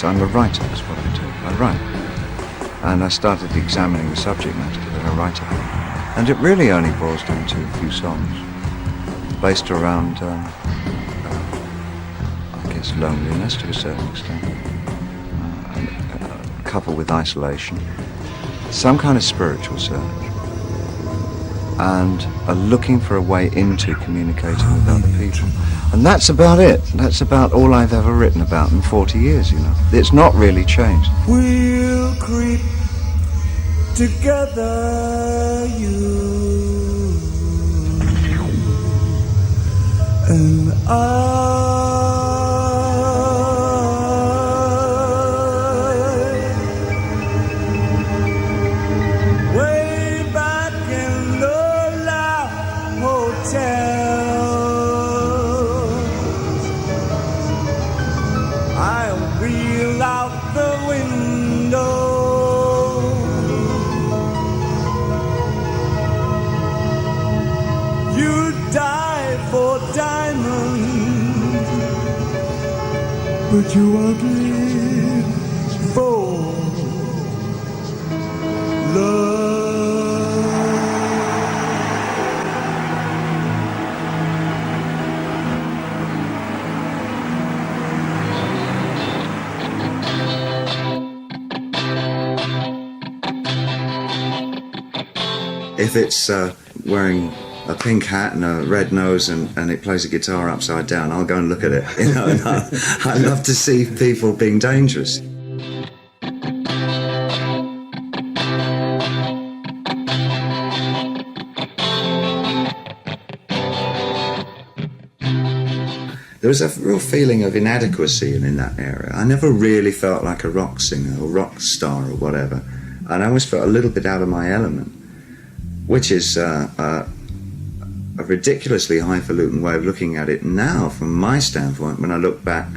I'm a writer, that's what I do. I write. And I started examining the subject matter that I write about. And it really only boils down to a few songs based around, I guess, loneliness to a certain extent, coupled with isolation, some kind of spiritual search, and looking for a way into communicating with other people. And that's about it. That's about all I've ever written about in 40 years, you know. It's not really changed. We'll creep together, you and I. Way back in Lola Hotel, I'll reel out the window. You die for diamonds, but you won't live for love. If it's wearing a pink hat and a red nose and it plays a guitar upside down, I'll go and look at it. You know, and I love to see people being dangerous. There was a real feeling of inadequacy in that area. I never really felt like a rock singer or rock star or whatever. And I always felt a little bit out of my element, which is a ridiculously highfalutin way of looking at it now from my standpoint when I look back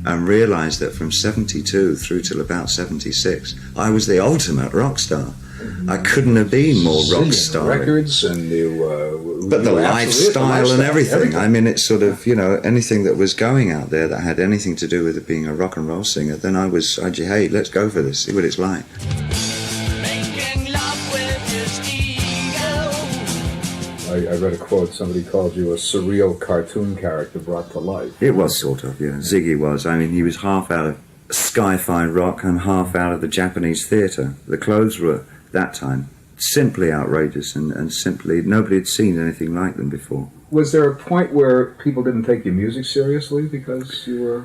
and realise that from 72 through till about 76, I was the ultimate rock star. I couldn't have been more rock star. Records and but the lifestyle and everything. I mean, it's sort of, you know, anything that was going out there that had anything to do with it being a rock and roll singer, then I'd say, hey, let's go for this, see what it's like. I read a quote, somebody called you a surreal cartoon character brought to life. It was sort of, yeah. Ziggy was. I mean, he was half out of sci-fi rock and half out of the Japanese theatre. The clothes were, that time, simply outrageous and simply, nobody had seen anything like them before. Was there a point where people didn't take your music seriously because you were...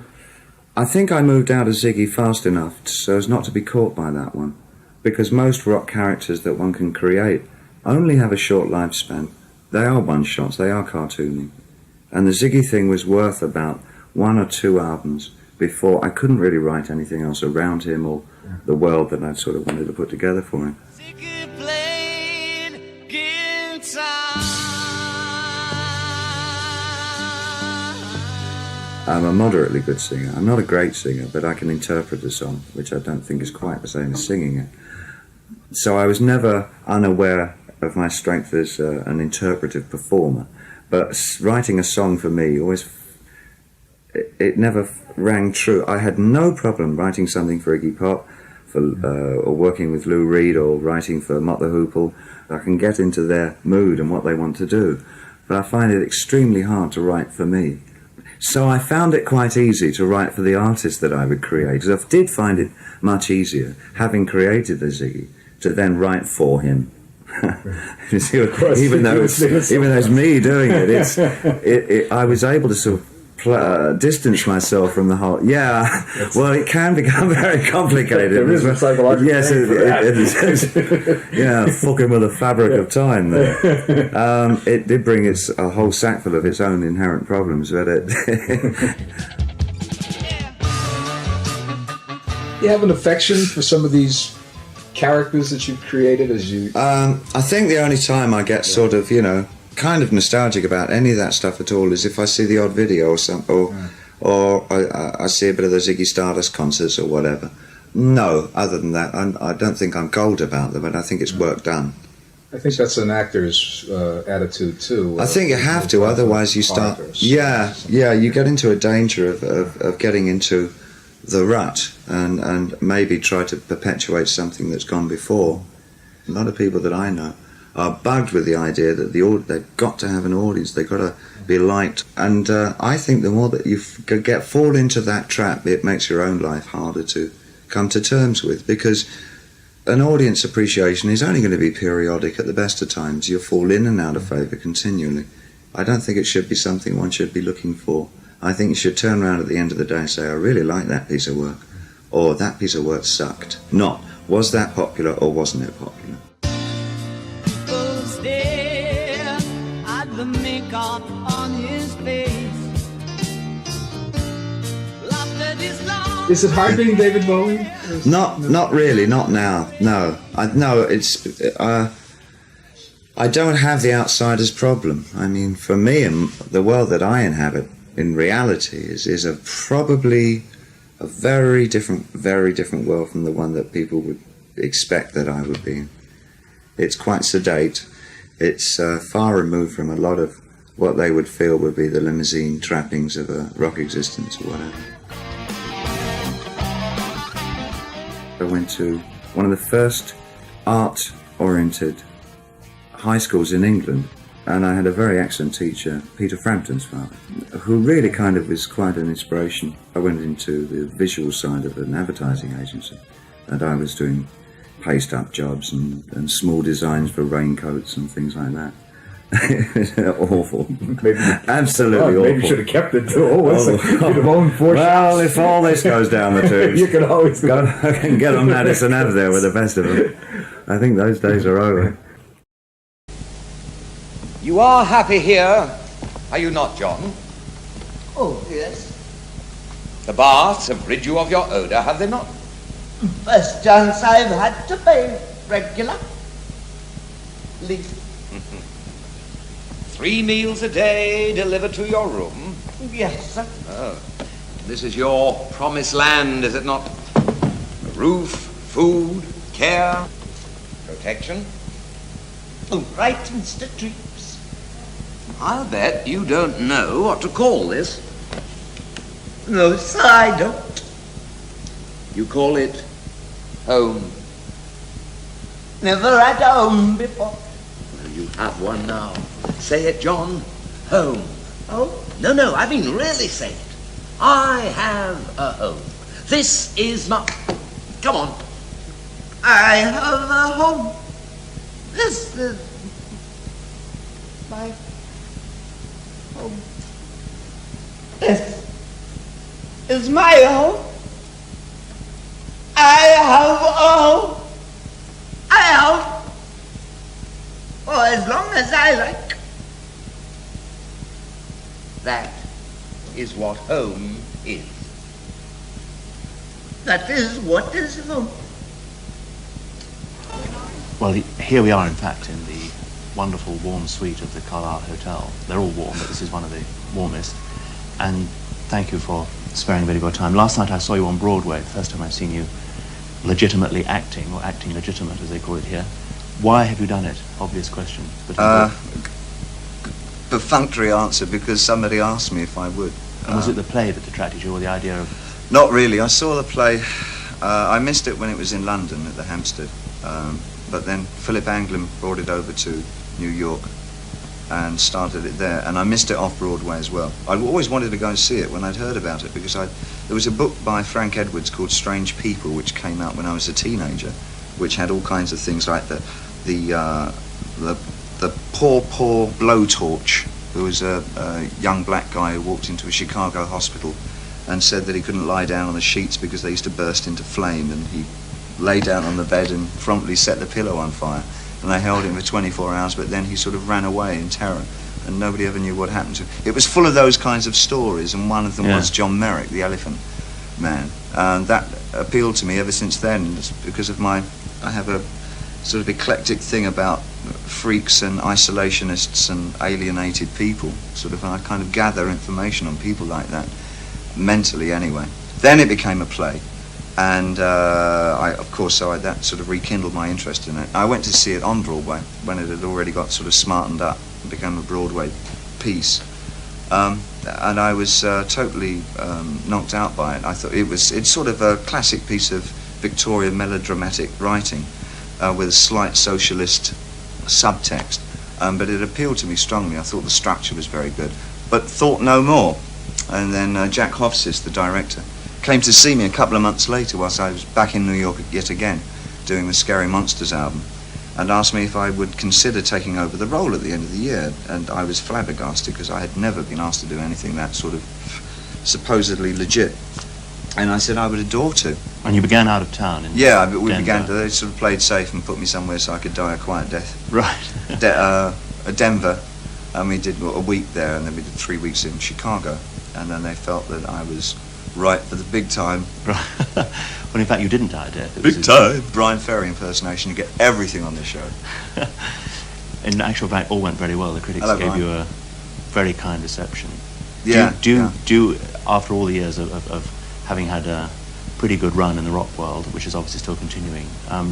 I think I moved out of Ziggy fast enough so as not to be caught by that one. Because most rock characters that one can create only have a short lifespan. They are one-shots, they are cartoony. And the Ziggy thing was worth about 1 or 2 albums before I couldn't really write anything else around him or the world that I sort of wanted to put together for him. Ziggy played guitar. I'm a moderately good singer. I'm not a great singer, but I can interpret a song, which I don't think is quite the same as singing it. So I was never unaware of my strength as an interpretive performer, but writing a song for me always, it never rang true. I had no problem writing something for Iggy Pop, or working with Lou Reed, or writing for Mott the Hoople. I can get into their mood and what they want to do, but I find it extremely hard to write for me. So I found it quite easy to write for the artist that I would create. I did find it much easier, having created the Ziggy, to then write for him. You see, even though it's me doing it, I was able to sort of distance myself from the whole. Yeah, well, it can become very complicated. There is a psychological yes, it is. Yeah, fucking with the fabric of time there. It did bring a whole sack full of its own inherent problems, but it. You have an affection for some of these characters that you've created as you... I think the only time I get sort of, you know, kind of nostalgic about any of that stuff at all is if I see the odd video or something, or I see a bit of the Ziggy Stardust concerts or whatever. No, other than that, I don't think I'm cold about them, but I think it's work done. I think that's an actor's attitude too. I think you have to, otherwise you start... Yeah, you get into a danger of getting into the rut and maybe try to perpetuate something that's gone before. A lot of people that I know are bugged with the idea that they've got to have an audience, they've got to be liked. And I think the more that you fall into that trap, it makes your own life harder to come to terms with, because an audience appreciation is only going to be periodic. At the best of times, you'll fall in and out of favour continually. I don't think it should be something one should be looking for. I think you should turn around at the end of the day and say, I really like that piece of work, or that piece of work sucked. Not, was that popular or wasn't it popular? People stare at the makeup on his face. Laughter is long. Is it hard being David Bowie? Not really, not now. No, I don't have the outsider's problem. I mean, for me, and the world that I inhabit in reality is probably a very different world from the one that people would expect that I would be in. It's quite sedate. It's far removed from a lot of what they would feel would be the limousine trappings of a rock existence or whatever. I went to one of the first art-oriented high schools in England, and I had a very excellent teacher, Peter Frampton's father, who really kind of was quite an inspiration. I went into the visual side of an advertising agency, and I was doing paste-up jobs and small designs for raincoats and things like that. Awful. Maybe, absolutely awful. Maybe you should have kept it too. You'd have owned 4 well, shops. if all this goes down the tubes, you can always go and get on Madison Ave there with the best of them. I think those days are over. You are happy here, are you not, John? Oh, yes. The baths have rid you of your odour, have they not? First chance I've had to pay regular. Leave. 3 meals a day delivered to your room? Yes, sir. Oh, this is your promised land, is it not? A roof, food, care, protection? Oh, right, Mr. Treeps. I'll bet you don't know what to call this. No, sir, I don't. You call it home. Never had a home before. Well, you have one now. Say it, John. Home. Oh? No, I mean really say it. I have a home. This is my... Come on. I have a home. This is my home. This is my home. I have a home. I have for as long as I like. That is what home is. That is what is home. Well, here we are, in fact, in the wonderful warm suite of the Carlisle Hotel. They're all warm, but this is one of the warmest. And thank you for sparing a bit of your time. Last night I saw you on Broadway, the first time I've seen you legitimately acting, or acting legitimate, as they call it here. Why have you done it? Obvious question. But Perfunctory answer, because somebody asked me if I would. and was it the play that attracted you, or the idea of... Not really. I saw the play. I missed it when it was in London at the Hampstead. But then Philip Anglin brought it over to New York and started it there. And I missed it off Broadway as well. I always wanted to go and see it when I'd heard about it, because there was a book by Frank Edwards called Strange People, which came out when I was a teenager, which had all kinds of things like the poor blowtorch, who was a young black guy who walked into a Chicago hospital and said that he couldn't lie down on the sheets because they used to burst into flame, and he lay down on the bed and promptly set the pillow on fire, and they held him for 24 hours, but then he sort of ran away in terror, and nobody ever knew what happened to him. It was full of those kinds of stories, and one of them was John Merrick, the Elephant Man, and that appealed to me ever since then, because of I have a sort of eclectic thing about freaks and isolationists and alienated people, sort of, and I kind of gather information on people like that, mentally anyway. Then it became a play, and that sort of rekindled my interest in it. I went to see it on Broadway when it had already got sort of smartened up and become a Broadway piece, And I was totally knocked out by it. I thought it's sort of a classic piece of Victorian melodramatic writing with a slight socialist subtext, but it appealed to me strongly. I thought the structure was very good, but thought no more. And then Jack Hofsis, the director, came to see me a couple of months later whilst I was back in New York yet again doing the Scary Monsters album, and asked me if I would consider taking over the role at the end of the year. And I was flabbergasted because I had never been asked to do anything that sort of supposedly legit. And I said I would adore to. And you began out of town in Yeah, but we Denver. began to, they sort of played safe and put me somewhere so I could die a quiet death. Right. Denver, and we did a week there, and then we did 3 weeks in Chicago, and then they felt that I was right for the big time. Right. Well, in fact, you didn't die a death. It Big was time Brian Ferry impersonation. You get everything on this show. In actual fact, all went very well. The critics Hello, gave Brian. you a very kind reception. Yeah. Do you, after all the years of having had a pretty good run in the rock world, which is obviously still continuing,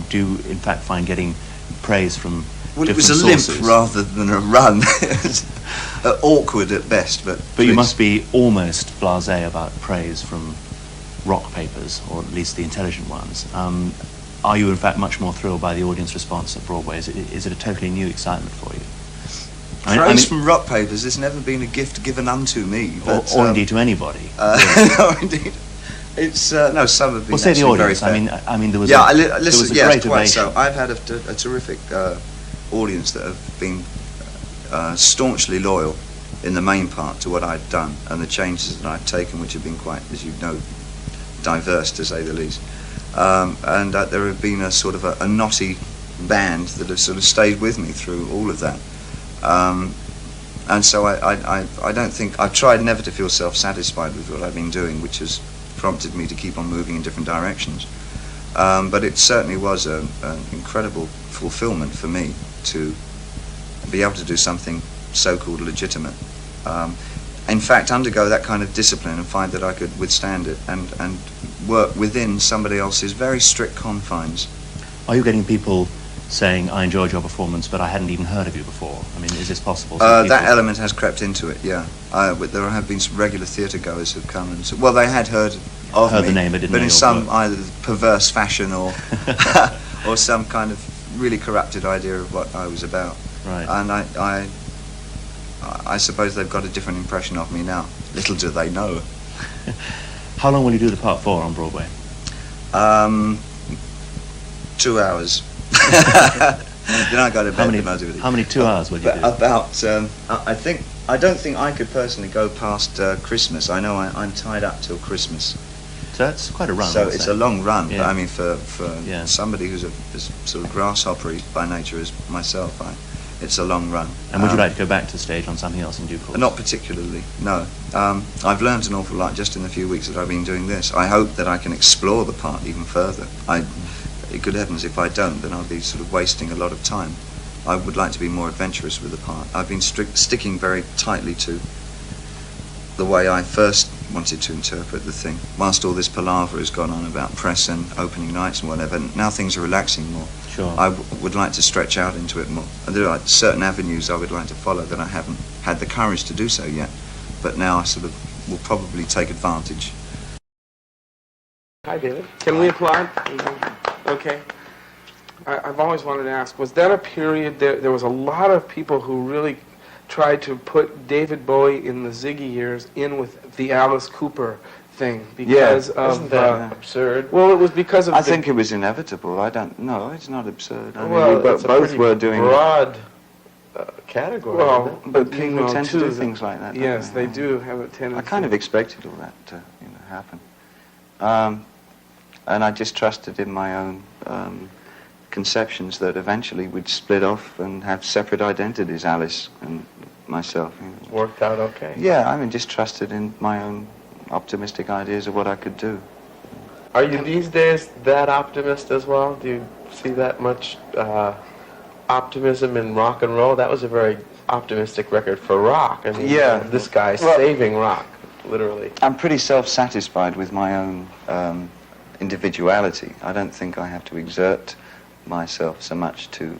do you, in fact, find getting praise from Well, it different was a limp sources? rather than a run. It was, awkward at best, but But you must be almost blasé about praise from rock papers, or at least the intelligent ones. Are you, in fact, much more thrilled by the audience response at Broadway? Is it a totally new excitement for you? praise from rock papers has never been a gift given unto me. But, or indeed to anybody. or indeed. It's no, some have been. Well, say the actually audience. very fair. I mean, there was Yeah, there was listen. a Yes, great quite ovation. so. I've had a terrific audience that have been staunchly loyal in the main part to what I've done and the changes that I've taken, which have been quite, as you know, diverse to say the least. And there have been a sort of a knotty band that have sort of stayed with me through all of that. And so I don't think, I've tried never to feel self-satisfied with what I've been doing, which has prompted me to keep on moving in different directions. But it certainly was an incredible fulfillment for me to be able to do something so-called legitimate. In fact, undergo that kind of discipline and find that I could withstand it and work within somebody else's very strict confines. Are you getting people saying, I enjoyed your performance, but I hadn't even heard of you before? I mean, is this possible? That element has crept into it, yeah. There have been some regular theatre goers who've come and said, well, they had heard of me, the name, but didn't know in your some work. either perverse fashion or or some kind of really corrupted idea of what I was about. Right. And I suppose they've got a different impression of me now. Little do they know. How long will you do the part 4 on Broadway? 2 hours. Then I go to bed. How many 2 hours will you do? About, I don't think I could personally go past Christmas. I know I'm tied up till Christmas. So that's quite a run. So I'd it's say. a long run. Yeah. But I mean, for Yeah. somebody who's as sort of grasshoppery by nature as myself, it's a long run. And would you like to go back to the stage on something else in due course? Not particularly, no. I've learned an awful lot just in the few weeks that I've been doing this. I hope that I can explore the part even further. Good heavens, if I don't, then I'll be sort of wasting a lot of time. I would like to be more adventurous with the part. I've been sticking very tightly to the way I first wanted to interpret the thing. Whilst all this palaver has gone on about press and opening nights and whatever, now things are relaxing more. Sure. I would like to stretch out into it more. And there are certain avenues I would like to follow that I haven't had the courage to do so yet. But now I sort of will probably take advantage. Hi, David. Can we applaud? Okay. I've always wanted to ask, was that a period there was a lot of people who really tried to put David Bowie in the Ziggy years in with the Alice Cooper thing because of... Isn't that absurd? Well, it was because of I think it was inevitable. I don't know. It's not absurd. I mean, Well, we both it's a pretty were doing broad category. Well, but you people know, tend to too, do things like that. don't Yes, they do have a tendency. I kind of expected all that to happen. And I just trusted in my own conceptions that eventually we'd split off and have separate identities, Alice and myself. Worked out okay. Yeah, I mean, just trusted in my own optimistic ideas of what I could do. Are you these days that optimist as well? Do you see that much optimism in rock and roll? That was a very optimistic record for rock. I mean, Yeah. this guy's Well, saving rock, literally. I'm pretty self-satisfied with my own individuality. I don't think I have to exert myself so much to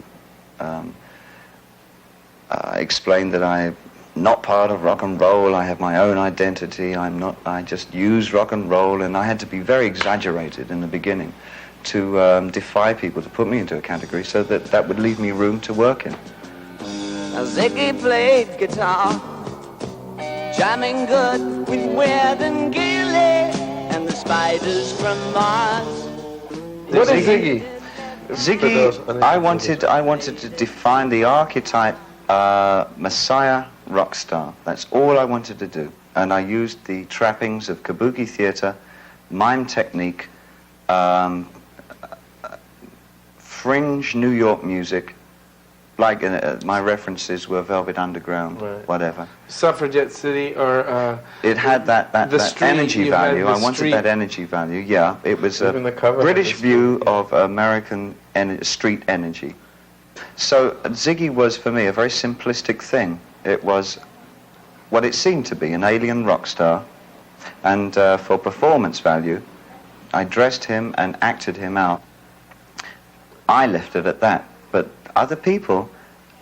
explain that I not part of rock and roll. I have my own identity. I just use rock and roll, and I had to be very exaggerated in the beginning to defy people to put me into a category so that would leave me room to work in. Now Ziggy played guitar, jamming good with Weird and Gilly and the spiders from Mars. What is Ziggy? Ziggy, I wanted to define the archetype Messiah rock star. That's all I wanted to do. And I used the trappings of kabuki theater, mime technique, fringe New York music, like my references were Velvet Underground, right. Whatever. Suffragette City, or it had that street, energy value. I wanted street. that energy value. Yeah, it was a Even the cover British had the view street, yeah. of American street energy. So Ziggy was for me a very simplistic thing. It was what it seemed to be, an alien rock star, and for performance value, I dressed him and acted him out. I left it at that, but other people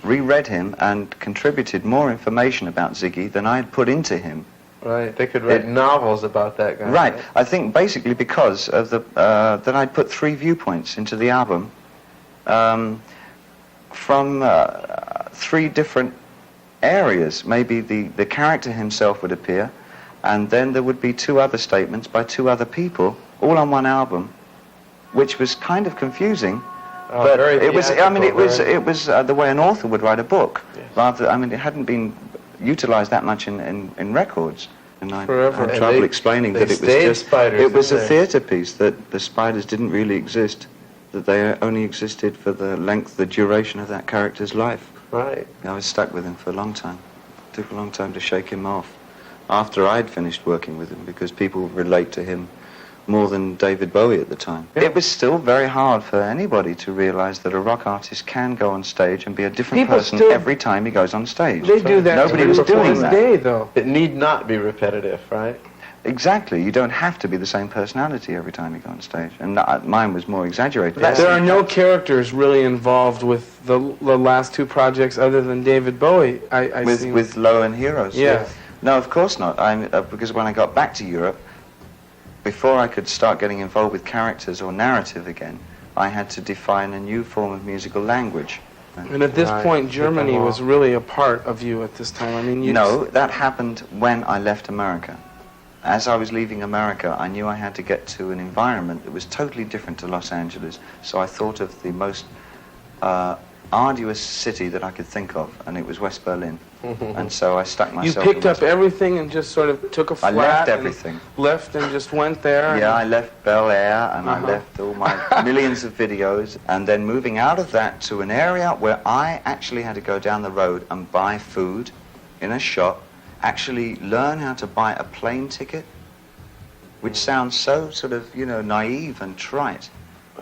reread him and contributed more information about Ziggy than I had put into him. Right, they could write novels about that guy. Right, I think basically because of that I'd put 3 viewpoints into the album from 3 different areas. Maybe the character himself would appear, and then there would be 2 other statements by 2 other people, all on one album, which was kind of confusing. But it was, I mean, it was the way an author would write a book. Yes. Rather, I mean, it hadn't been utilized that much in records. And I Forever. had trouble explaining that it was just, spiders, it was a didn't they? theatre piece, that the spiders didn't really exist, that they only existed for the duration of that character's life. Right. I was stuck with him for a long time. It took a long time to shake him off after I'd finished working with him, because people relate to him more than David Bowie at the time. Yeah. It was still very hard for anybody to realize that a rock artist can go on stage and be a different People person still- every time he goes on stage. They do that Nobody to was this doing that. day, though. It need not be repetitive, right? Exactly. You don't have to be the same personality every time you go on stage. And mine was more exaggerated. There are no characters really involved with the last 2 projects other than David Bowie. I see. with Low and Heroes. Yeah. No, of course not. Because when I got back to Europe, before I could start getting involved with characters or narrative again, I had to define a new form of musical language. And at this Right. point, Germany was really a part of you at this time. I mean, you No, that happened when I left America. As I was leaving America, I knew I had to get to an environment that was totally different to Los Angeles. So I thought of the most arduous city that I could think of, and it was West Berlin. And so I stuck you myself. picked in up West- everything and just sort of took a I flat. left and everything. Left and just went there. Yeah, I left Bel Air, and I Uh-huh. left all my millions of videos, and then moving out of that to an area where I actually had to go down the road and buy food in a shop, actually learn how to buy a plane ticket, which sounds so sort of, naive and trite.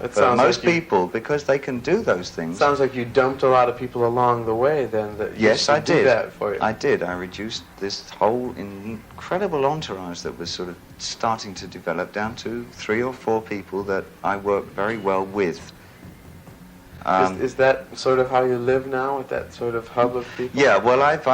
It For sounds most like you, people, because they can do those things. sounds like you dumped a lot of people along the way then that Yes, used to I do did. that for you. I did. I reduced this whole incredible entourage that was sort of starting to develop down to 3 or 4 people that I worked very well with. Is that sort of how you live now, with that sort of hub of people? Yeah, well, I've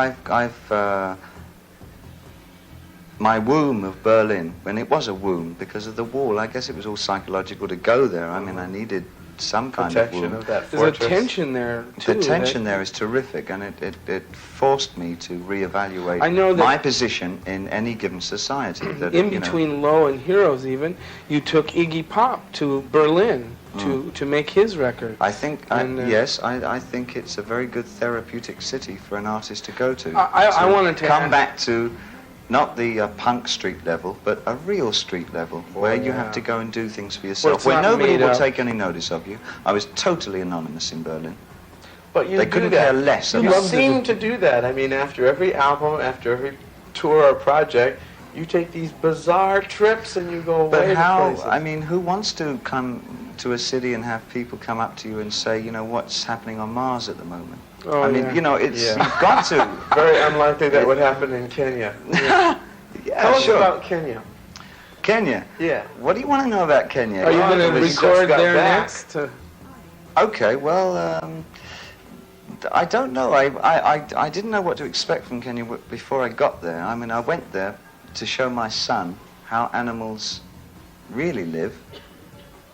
my womb of Berlin, when it was a womb because of the wall, I guess it was all psychological to go there. I mean, I needed some kind Protection of womb. of that There's a fortress. tension there, too. The tension there is terrific, and it forced me to reevaluate I know that- my position in any given society. That, In between Low and Heroes, even, you took Iggy Pop to Berlin to make his record. I think, And, yes, I think it's a very good therapeutic city for an artist to go to. I wanted to come ask- back to not the punk street level, but a real street level, where you have to go and do things for yourself, it's where not nobody made will up. take any notice of you. I was totally anonymous in Berlin. But you They do couldn't that. care less You about seem to do that. I mean, after every album, after every tour or project, you take these bizarre trips and you go away But to how, places. I mean, who wants to come to a city and have people come up to you and say, what's happening on Mars at the moment? Oh, I mean, yeah. it's, Yeah. you've got to. Very unlikely that would happen in Kenya. Yeah, Tell us sure. about Kenya. Kenya. Yeah. What do you want to know about Kenya? Are you going to Well, we just record got there back. next? Okay, well, I don't know. I didn't know what to expect from Kenya before I got there. I mean, I went there to show my son how animals really live,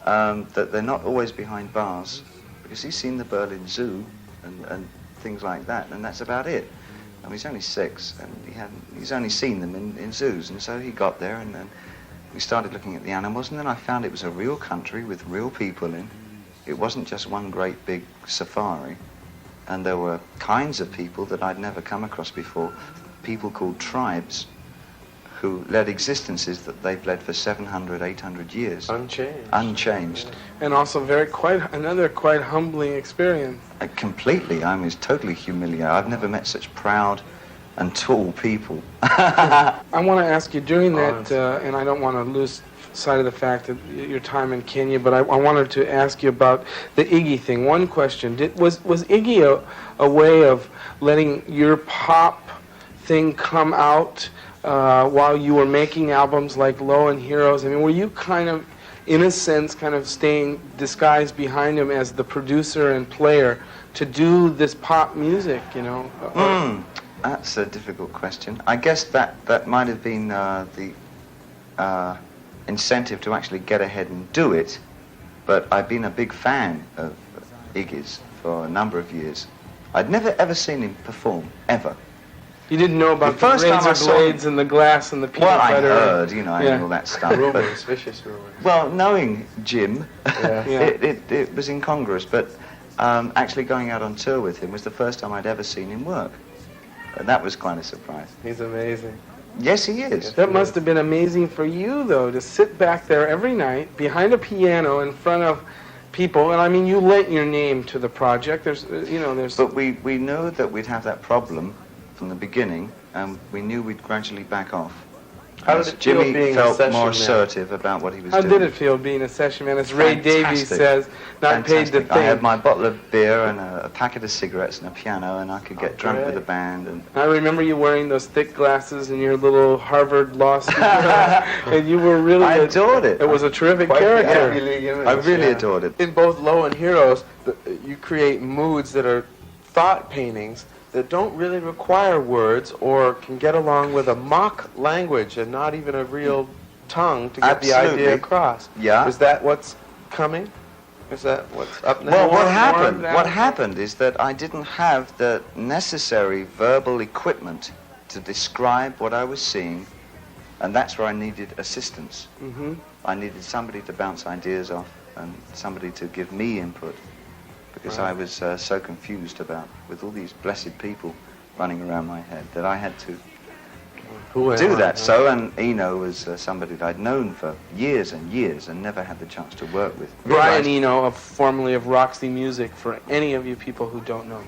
that they're not always behind bars, because he's seen the Berlin Zoo and things like that, and that's about it. I mean, he's only 6, and he's only seen them in zoos, and so he got there, and then we started looking at the animals, and then I found it was a real country with real people in. It wasn't just one great big safari, and there were kinds of people that I'd never come across before, people called tribes, who led existences that they've led for 700, 800 years. Unchanged. And also another quite humbling experience. Completely. I mean, it's totally humiliating. I've never met such proud and tall people. I want to ask you, during that, and I don't want to lose sight of the fact that your time in Kenya, but I wanted to ask you about the Iggy thing. One question, was Iggy a way of letting your pop thing come out while you were making albums like Low and Heroes? I mean, were you kind of, in a sense, kind of staying disguised behind him as the producer and player to do this pop music, you know? That's a difficult question. I guess that might have been the incentive to actually get ahead and do it, but I've been a big fan of Iggy's for a number of years. I'd never ever seen him perform, ever. You didn't know about the razor blades and the glass and the peanut butter? Well, I heard, you know, and all that stuff. Rumors, vicious rumors. Well, knowing Jim, it was incongruous, but actually going out on tour with him was the first time I'd ever seen him work. And that was quite a surprise. He's amazing. Yes, he is. That must have been amazing for you, though, to sit back there every night behind a piano in front of people. And I mean, you lent your name to the project. There's. But we knew that we'd have that problem from the beginning, and we knew we'd gradually back off. How did it feel Jimmy being felt a session more man? assertive about what he was How doing. did it feel being a session man? As Ray Davies says, not Fantastic. paid to think. I had my bottle of beer and a packet of cigarettes and a piano, and I could get drunk with the band. And I remember you wearing those thick glasses and your little Harvard law student, and you were really. I adored it. It was a terrific character. I really adored it. In both Low and Heroes, you create moods that are thought paintings that don't really require words or can get along with a mock language and not even a real tongue to get the idea across. Yeah. Is that what's coming? Is that what's up now? Well, what happened is that I didn't have the necessary verbal equipment to describe what I was seeing, and that's where I needed assistance. Mm-hmm. I needed somebody to bounce ideas off and somebody to give me input, because I was so confused with all these blessed people running around my head that I had to do that. So, and Eno was somebody that I'd known for years and years and never had the chance to work with. Brian Eno, formerly of Roxy Music, for any of you people who don't know.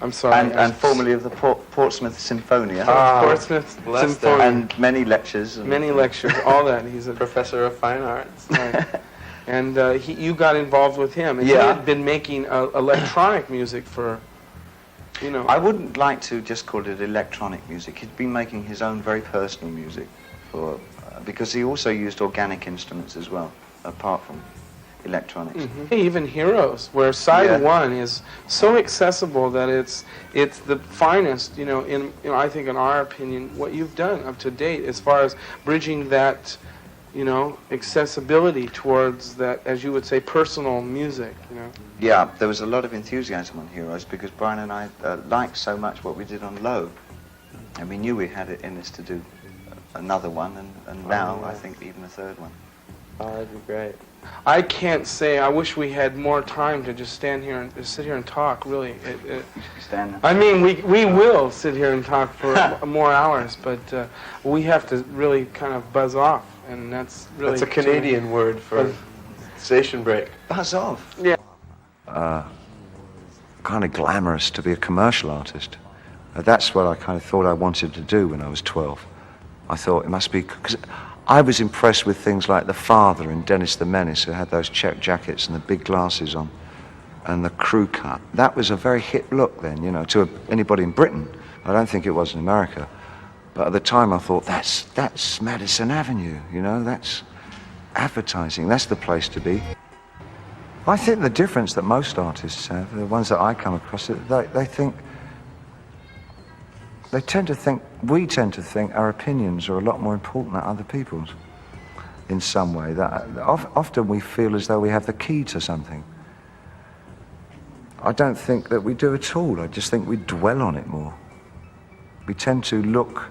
I'm sorry. And formerly of the Portsmouth Symphonia. Portsmouth Symphonia. And many lectures. Many lectures, all that. He's a Professor of Fine Arts. Right. And you got involved with him. And he had been making electronic music for, I wouldn't like to just call it electronic music. He'd been making his own very personal music, because he also used organic instruments as well, apart from electronics. Mm-hmm. Even Heroes, where side one is so accessible that it's the finest, I think in our opinion, what you've done up to date as far as bridging that, accessibility towards that, as you would say, personal music, Yeah, there was a lot of enthusiasm on Heroes because Brian and I liked so much what we did on Low, and we knew we had it in us to do another one, and now I think even a third one. Oh, that'd be great. I can't say. I wish we had more time to just stand here and sit here and talk. Really, I mean, we will sit here and talk for more hours, but we have to really kind of buzz off, and that's really that's a Canadian word for station break. Buzz off. Yeah. Kind of glamorous to be a commercial artist. That's what I kind of thought I wanted to do when I was 12. I thought it must be because I was impressed with things like the father in Dennis the Menace, who had those check jackets and the big glasses on, and the crew cut. That was a very hip look then, to anybody in Britain. I don't think it was in America. But at the time I thought, that's Madison Avenue, that's advertising. That's the place to be. I think the difference that most artists have, the ones that I come across, they think, we tend to think our opinions are a lot more important than other people's in some way. That often we feel as though we have the key to something. I don't think that we do at all. I just think we dwell on it more. We tend to look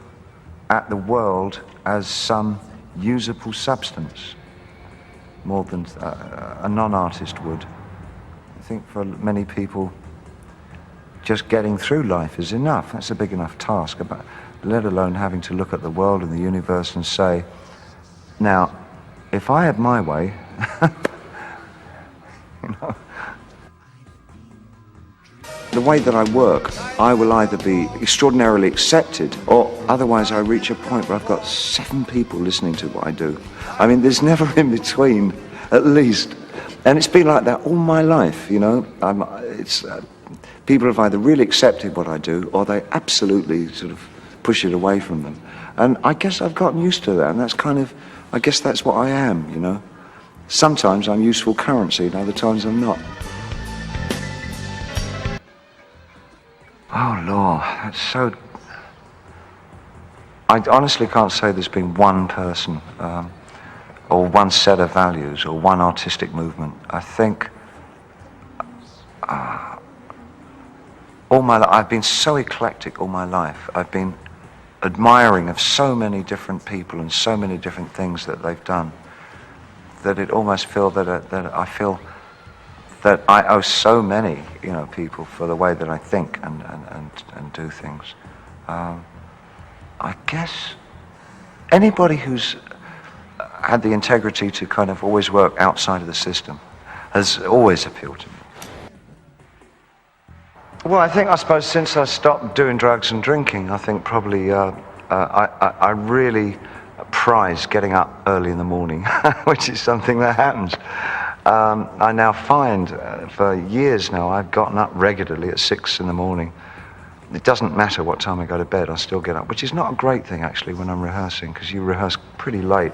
at the world as some usable substance more than a non-artist would. I think for many people, just getting through life is enough. That's a big enough task, let alone having to look at the world and the universe and say, now, if I had my way, you know, the way that I work, I will either be extraordinarily accepted or otherwise I reach a point where I've got 7 people listening to what I do. I mean, there's never in between, at least. And it's been like that all my life, you know. People have either really accepted what I do or they absolutely sort of push it away from them. And I guess I've gotten used to that, and that's kind of, I guess that's what I am, you know. Sometimes I'm useful currency and other times I'm not. Oh, Lord, that's so... I honestly can't say there's been one person or one set of values or one artistic movement. I think all my life, I've been so eclectic all my life. I've been admiring of so many different people and so many different things that they've done that it almost feel that I feel that I owe so many, you know, people for the way that I think and do things. I guess anybody who's had the integrity to kind of always work outside of the system has always appealed to me. Well, I suppose since I stopped doing drugs and drinking, I think probably I really prize getting up early in the morning, which is something that happens. I now find, for years now, I've gotten up regularly at 6 in the morning. It doesn't matter what time I go to bed, I still get up, which is not a great thing, actually, when I'm rehearsing, because you rehearse pretty late.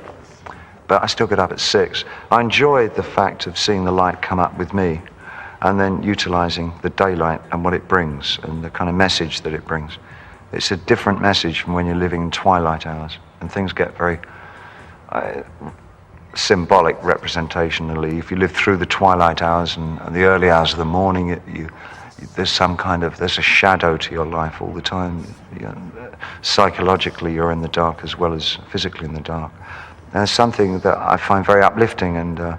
But I still get up at 6. I enjoy the fact of seeing the light come up with me, and then utilizing the daylight and what it brings, and the kind of message that it brings. It's a different message from when you're living in twilight hours, and things get very... symbolic representationally. If you live through the twilight hours and the early hours of the morning, there's a shadow to your life all the time. Psychologically, you're in the dark as well as physically in the dark. And there's something that I find very uplifting and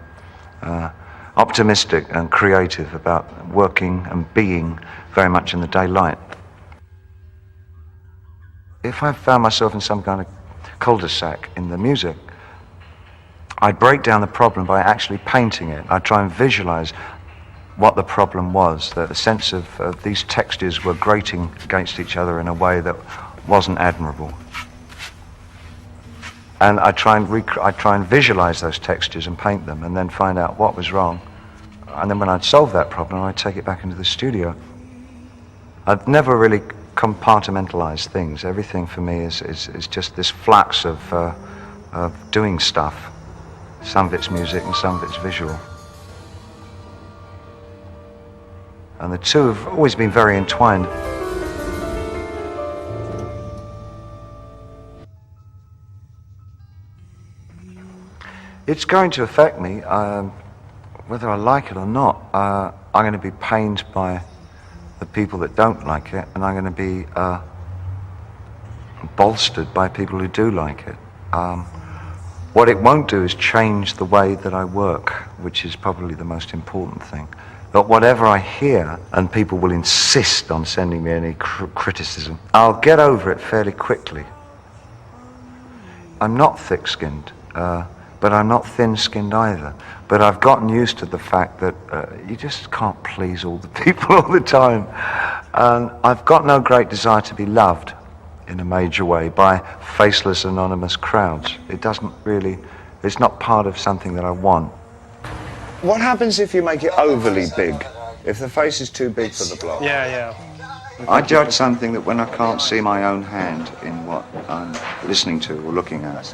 optimistic and creative about working and being very much in the daylight. If I found myself in some kind of cul-de-sac in the music, I'd break down the problem by actually painting it. I'd try and visualize what the problem was, that the sense of these textures were grating against each other in a way that wasn't admirable. And I'd try and visualize those textures and paint them and then find out what was wrong. And then when I'd solve that problem, I'd take it back into the studio. I've never really compartmentalized things. Everything for me is just this flux of doing stuff. Some of it's music and some of it's visual. And the two have always been very entwined. It's going to affect me, whether I like it or not. I'm going to be pained by the people that don't like it, and I'm going to be bolstered by people who do like it. What it won't do is change the way that I work, which is probably the most important thing. But whatever I hear, and people will insist on sending me any criticism, I'll get over it fairly quickly. I'm not thick-skinned, but I'm not thin-skinned either. But I've gotten used to the fact that you just can't please all the people all the time. And I've got no great desire to be loved in a major way by faceless, anonymous crowds. It doesn't really, it's not part of something that I want. What happens if you make it overly big? If the face is too big for the block? Yeah. I judge something that when I can't see my own hand in what I'm listening to or looking at,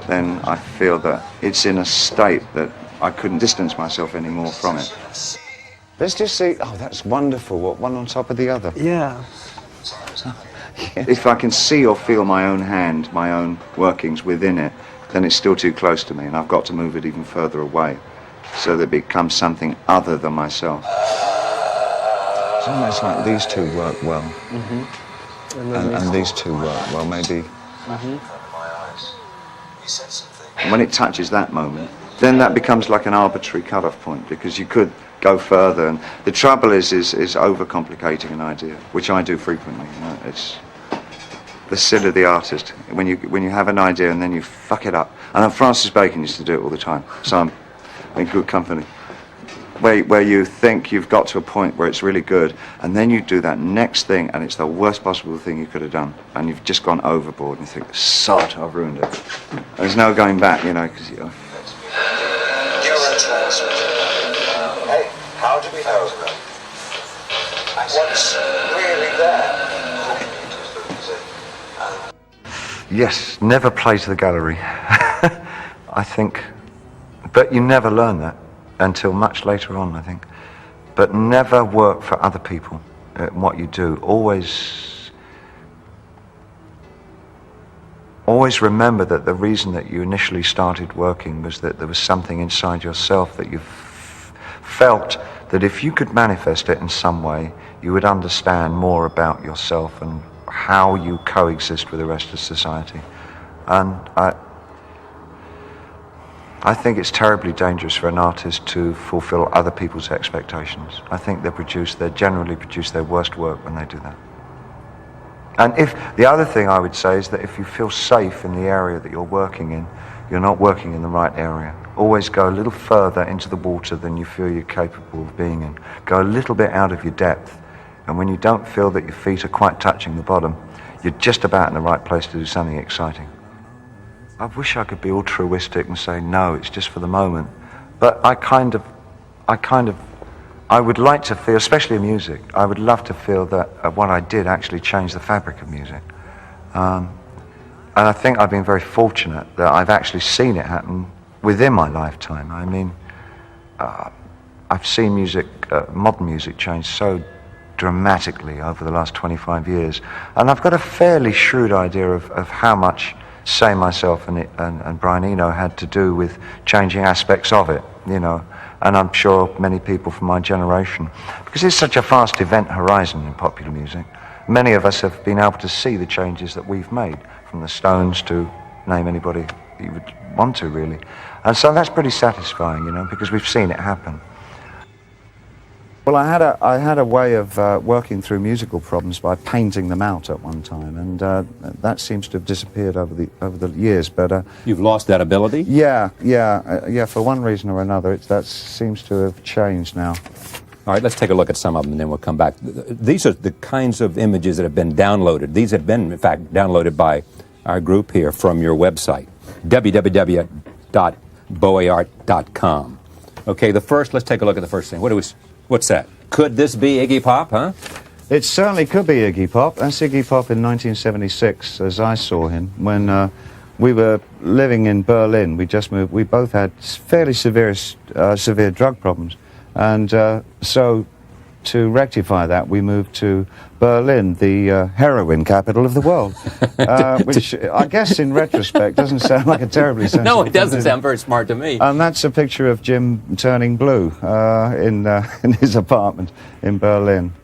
then I feel that it's in a state that I couldn't distance myself anymore from it. Let's just see. Oh, that's wonderful. What, one on top of the other? Yeah. If I can see or feel my own hand, my own workings within it, then it's still too close to me, and I've got to move it even further away so that it becomes something other than myself. It's almost like these two work well, and these two work well, maybe. And when it touches that moment, then that becomes like an arbitrary cut-off point, because you could go further, and the trouble is overcomplicating an idea, which I do frequently. You know, it's the sin of the artist when you have an idea and then you fuck it up. And Francis Bacon used to do it all the time, so I'm in good company. Where you think you've got to a point where it's really good, and then you do that next thing, and it's the worst possible thing you could have done, and you've just gone overboard, and you think, sod, I've ruined it. There's no going back, you know, because you. Hey, how do we know? What's really there? Yes, never play to the gallery. I think, but you never learn that until much later on, I think. But never work for other people at what you do. Always remember that the reason that you initially started working was that there was something inside yourself that you felt that if you could manifest it in some way, you would understand more about yourself and how you coexist with the rest of society. And I think it's terribly dangerous for an artist to fulfill other people's expectations. I think they generally produce their worst work when they do that. And if the other thing I would say is that if you feel safe in the area that you're working in, you're not working in the right area. Always go a little further into the water than you feel you're capable of being in. Go a little bit out of your depth. And when you don't feel that your feet are quite touching the bottom, you're just about in the right place to do something exciting. I wish I could be altruistic and say, no, it's just for the moment. But I would like to feel, especially in music, I would love to feel that what I did actually changed the fabric of music. And I think I've been very fortunate that I've actually seen it happen within my lifetime. I mean, I've seen music, modern music, change so dramatically over the last 25 years. And I've got a fairly shrewd idea of how much, say, myself and Brian Eno had to do with changing aspects of it, you know. And I'm sure many people from my generation, because it's such a vast event horizon in popular music, many of us have been able to see the changes that we've made, from the Stones to name anybody you would want to, really. And so that's pretty satisfying, you know, because we've seen it happen. Well, I had a way of working through musical problems by painting them out at one time, and that seems to have disappeared over the years. But you've lost that ability? Yeah. For one reason or another, that seems to have changed now. All right, let's take a look at some of them, and then we'll come back. These are the kinds of images that have been downloaded. These have been, in fact, downloaded by our group here from your website, www.bowieart.com. Okay, let's take a look at the first thing. What's that? Could this be Iggy Pop, huh? It certainly could be Iggy Pop. That's Iggy Pop in 1976, as I saw him, when we were living in Berlin. We just moved. We both had fairly severe drug problems. And so to rectify that, we moved to Berlin, the heroin capital of the world, which I guess in retrospect doesn't sound like a terribly sensible No, it doesn't sound very smart to me. And that's a picture of Jim turning blue in his apartment in Berlin.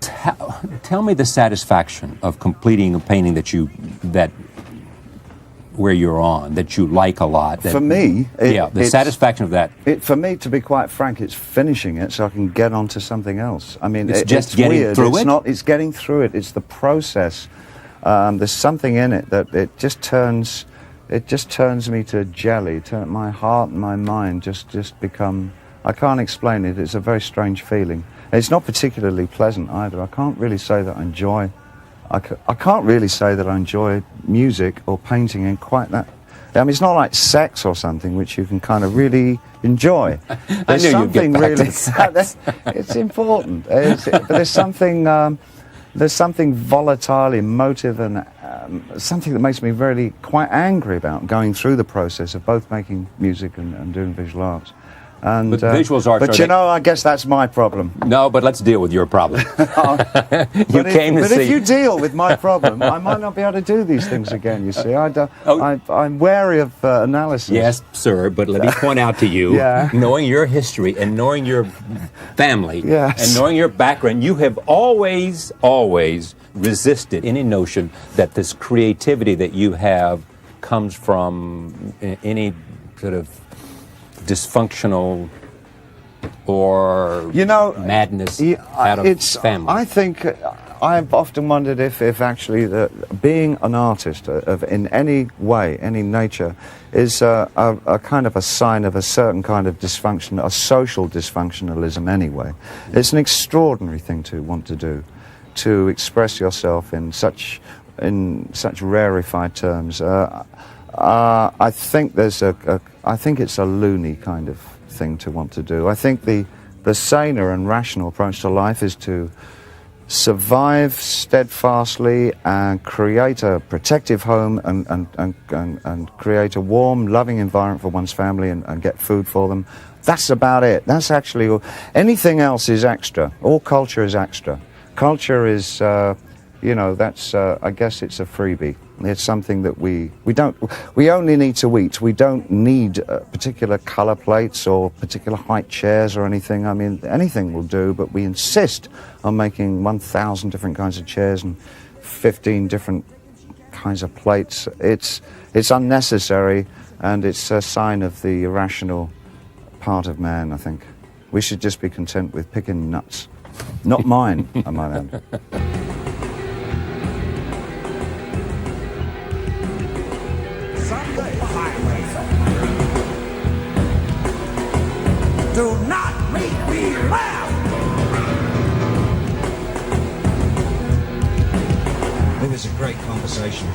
Tell me the satisfaction of completing a painting where you're on, that you like a lot. For me, the satisfaction of that. For me, to be quite frank, it's finishing it so I can get on to something else. I mean, it's just it's getting weird. through it's it? Not, it's getting through it. It's the process. There's something in it that it just turns me to jelly. My heart and my mind just become, I can't explain it. It's a very strange feeling. It's not particularly pleasant either. I can't really say that I enjoy music or painting in quite that. I mean, it's not like sex or something which you can kind of really enjoy. There's something really. It's important. But there's something volatile, emotive, and something that makes me really quite angry about going through the process of both making music and doing visual arts. But visuals are. But you know, I guess that's my problem. No, but let's deal with your problem. If you deal with my problem, I might not be able to do these things again. You see, I'm wary of analysis. Yes, sir. But let me point out to you, knowing your history and knowing your family and knowing your background, you have always resisted any notion that this creativity that you have comes from any sort of dysfunctional or madness out of family. I think I've often wondered if actually being an artist in any way, any nature, is a kind of a sign of a certain kind of dysfunction, a social dysfunctionalism anyway. It's an extraordinary thing to want to do, to express yourself in such rarefied terms. I think I think it's a loony kind of thing to want to do. I think the saner and rational approach to life is to survive steadfastly and create a protective home and create a warm, loving environment for one's family and get food for them. That's about it. That's actually all. Anything else is extra. All culture is extra. Culture is, that's, I guess it's a freebie. It's something that we only need to eat. We don't need particular colour plates or particular height chairs or anything. I mean, anything will do, but we insist on making 1,000 different kinds of chairs and 15 different kinds of plates. It's unnecessary, and it's a sign of the irrational part of man, I think. We should just be content with picking nuts. Not mine, I might add. Do not make me laugh. It was a great conversation.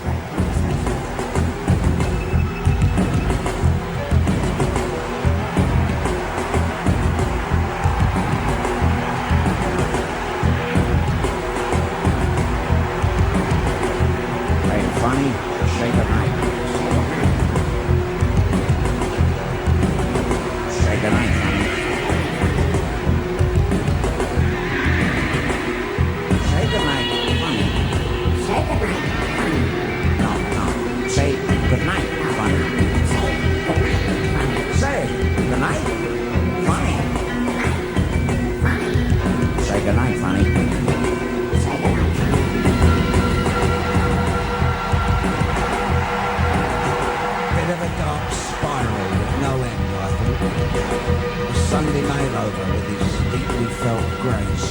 Ain't funny? Say goodnight. Say goodnight, funny. Say goodnight, funny. Say goodnight, funny. No. Say goodnight, funny. Say goodnight, funny. Say goodnight, funny. Bit of a dark spiral with no end, I think. A Sunday night over with his deeply felt grace.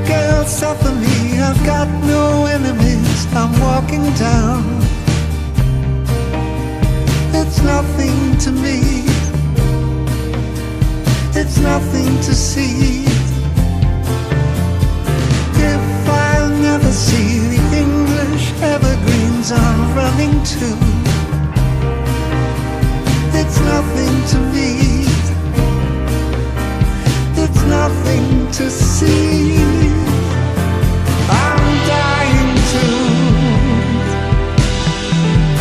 Girl, suffer me, I've got no enemies, I'm walking down. It's nothing to me, it's nothing to see. If I'll never see the English evergreens I'm running to, it's nothing to me, it's nothing to see. I'm dying to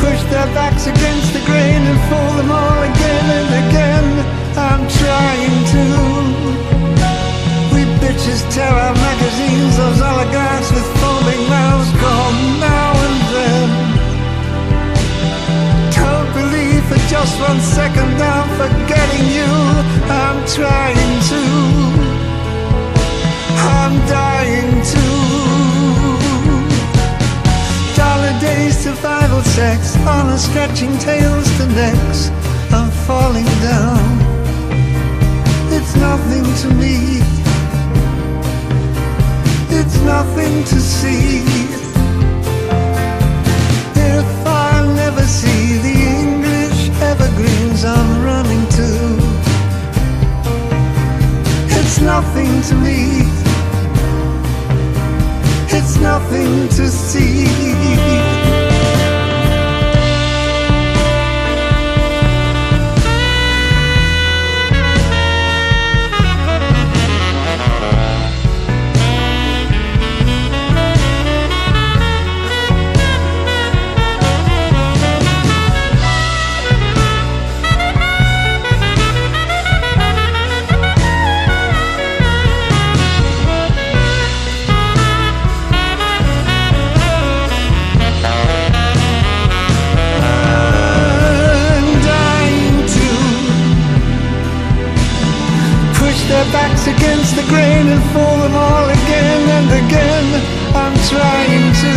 push their backs against the grain and fold them all again and again. I'm trying to. We bitches tear our magazines, those oligarchs with foaming mouths call 1 second I'm forgetting you. I'm trying to, I'm dying to. Dollar days, survival sex, honor stretching tails to necks. I'm falling down. It's nothing to me. It's nothing to see. If I never see the English evergreens I'm running to, it's nothing to me. It's nothing to see. Their backs against the grain and fool them all again and again. I'm trying to.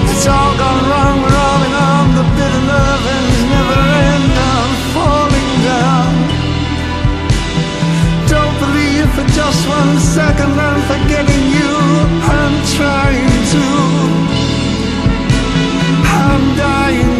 It's all gone wrong, we're all in on. The bitter love ends never end. I'm falling down. Don't believe for just 1 second I'm forgetting you. I'm trying to. I'm dying